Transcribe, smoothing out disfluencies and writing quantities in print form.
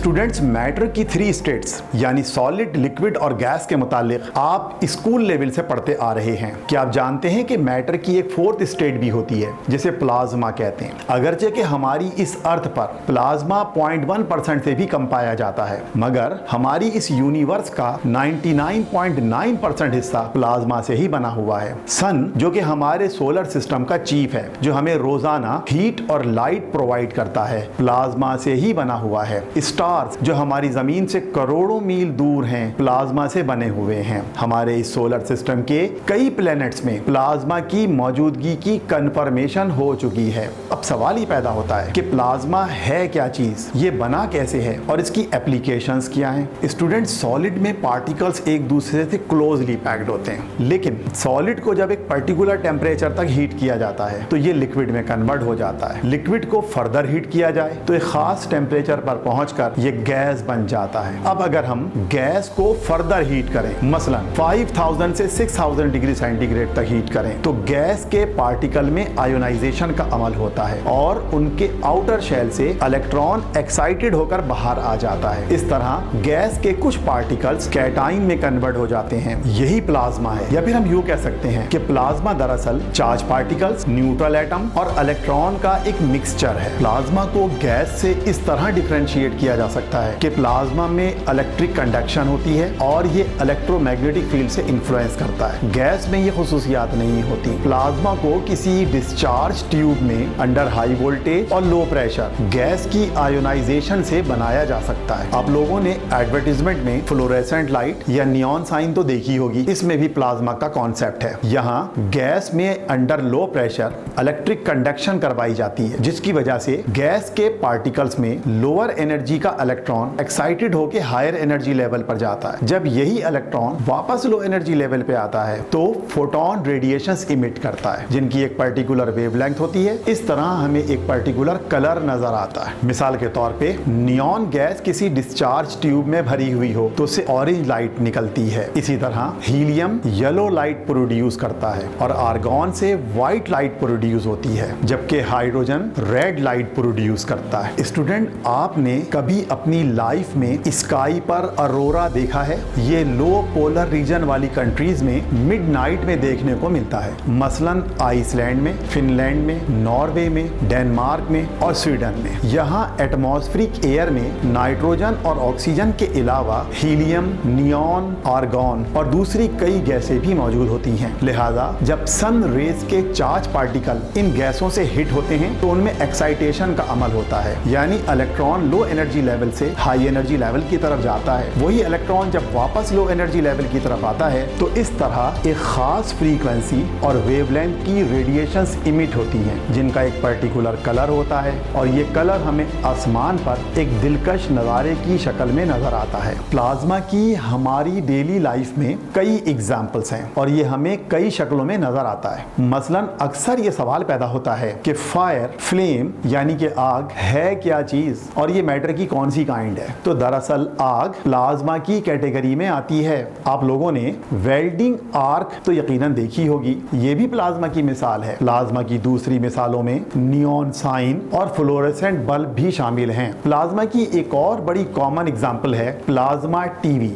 Students, matter की 3 states यानी solid, liquid और गैस के मुतालिक आप स्कूल लेवल से पढ़ते आ रहे हैं। क्या आप जानते हैं कि मैटर की एक 4th स्टेट भी होती है जिसे प्लाज्मा कहते हैं। अगरचे कि हमारी इस अर्थ पर प्लाज्मा 0.1% से भी कम पाया जाता है, मगर हमारी इस यूनिवर्स का 99.9% हिस्सा प्लाज्मा से ही बना हुआ है। सन, जो कि हमारे सोलर सिस्टम का चीफ है, जो हमें रोजाना हीट और लाइट प्रोवाइड करता है, प्लाज्मा से ही बना हुआ है। स्टार्स, जो हमारी जमीन से करोड़ों मील दूर हैं, प्लाज्मा से बने हुए हैं। हमारे इस सोलर सिस्टम के कई प्लैनेट्स में प्लाज्मा की मौजूदगी की कंफर्मेशन हो चुकी है। अब सवाल ही पैदा होता है कि प्लाज्मा है क्या चीज, ये बना कैसे है और इसकी एप्लीकेशंस क्या हैं। स्टूडेंट, सॉलिड में पार्टिकल्स एक दूसरे से क्लोजली पैक्ड होते हैं, लेकिन सॉलिड को जब एक पर्टिकुलर टेम्परेचर तक हीट किया जाता है तो ये लिक्विड में कन्वर्ट हो जाता है। लिक्विड को फर्दर हीट किया जाए तो एक खास टेम्परेचर पर पहुंचकर ये गैस बन जाता है। अब अगर हम गैस को फर्दर हीट करें, मसलन 5000 से 6000 डिग्री सेंटीग्रेड तक हीट करें, तो गैस के पार्टिकल में आयोनाइजेशन का अमल होता है और उनके आउटर शेल से इलेक्ट्रॉन एक्साइटेड होकर बाहर आ जाता है। इस तरह गैस के कुछ पार्टिकल्स कैटाइन में कन्वर्ट हो जाते हैं। यही प्लाज्मा है, या फिर हम यूं कह सकते हैं कि प्लाज्मा दरअसल चार्ज पार्टिकल्स, न्यूट्रल एटम और इलेक्ट्रॉन का एक मिक्सचर है। प्लाज्मा को गैस से इस तरह डिफरेंशिएट किया जा सकता है कि प्लाज्मा में इलेक्ट्रिक कंडक्शन होती है और ये इलेक्ट्रोमैग्नेटिक फील्ड से इन्फ्लुएंस करता है। गैस में ये खुसूसियात नहीं होती। प्लाज्मा को किसी डिस्चार्ज ट्यूब में अंडर हाई वोल्टेज और लो प्रेशर गैस की आयोनाइजेशन से बनाया जा सकता है। आप लोगों ने एडवर्टाइजमेंट में फ्लोरेसेंट लाइट या नियॉन साइन तो देखी होगी, इसमें भी प्लाज्मा का कॉन्सेप्ट है। यहाँ गैस में under low pressure electric conduction करवाई जाती है, जिसकी वजह से गैस के पार्टिकल्स में लोअर एनर्जी का इलेक्ट्रॉन एक्साइटेड होकर हायर एनर्जी लेवल पर जाता है। जब यही इलेक्ट्रॉन वापस लो एनर्जी लेवल पे आता है तो फोटोन रेडिएशंस इमिट करता है, जिनकी एक पर्टिकुलर वेवलेंथ होती है। इस तरह हमें एक पर्टिकुलर कलर नजर आता है। मिसाल के तौर पे नियॉन गैस किसी डिस्चार्ज ट्यूब में भरी हुई हो तो उससे ऑरेंज लाइट निकलती है। इसी तरह हीलियम येलो लाइट प्रोड्यूस करता है और आर्गॉन से व्हाइट लाइट प्रोड्यूस होती है, जबकि हाइड्रोजन रेड लाइट प्रोड्यूस करता है। स्टूडेंट, आपने कभी अपनी लाइफ में स्काई पर अरोरा देखा है? ये लो पोलर रीजन वाली कंट्रीज में मिडनाइट में देखने को मिलता है, मसलन आइसलैंड में, फिनलैंड में, नॉर्वे में, डेनमार्क में और स्वीडन में। यहाँ एटमॉस्फेरिक एयर में नाइट्रोजन और ऑक्सीजन के अलावा हीलियम, नियॉन, आर्गॉन और दूसरी कई गैसें भी मौजूद होती हैं। लिहाजा जब सन रेज के चार्ज पार्टिकल इन गैसों से हिट होते हैं तो उनमें एक्साइटेशन का अमल होता है, यानी इलेक्ट्रॉन लो एनर्जी लेवल से हाई एनर्जी लेवल की तरफ जाता है। वही इलेक्ट्रॉन जब वापस लो एनर्जी लेवल की तरफ आता है तो इस तरह एक खास फ्रीक्वेंसी और वेवलेंथ की रेडिएशंस इमिट होती हैं, जिनका एक पर्टिकुलर कलर होता है और ये कलर हमें आसमान पर एक दिलकश नज़ारे की शक्ल में नजर आता है। प्लाज्मा की हमारी डेली लाइफ में कई एग्जाम्पल्स हैं और ये हमें कई शक्लों में नजर आता है। मसलन अक्सर ये सवाल पैदा होता है कि फायर, फ्लेम यानी कि आग है क्या चीज और ये मैटर की कौन सी काइंड है? तो दरअसल आग प्लाज्मा की कैटेगरी में आती है। आप लोगों ने वेल्डिंग आर्क तो यकीनन देखी होगी, ये भी प्लाज्मा की मिसाल है। प्लाज्मा की दूसरी मिसालों में नियॉन साइन और फ्लोरेसेंट बल्ब भी शामिल हैं। प्लाज्मा की एक और बड़ी कॉमन एग्जांपल है प्लाज्मा टीवी।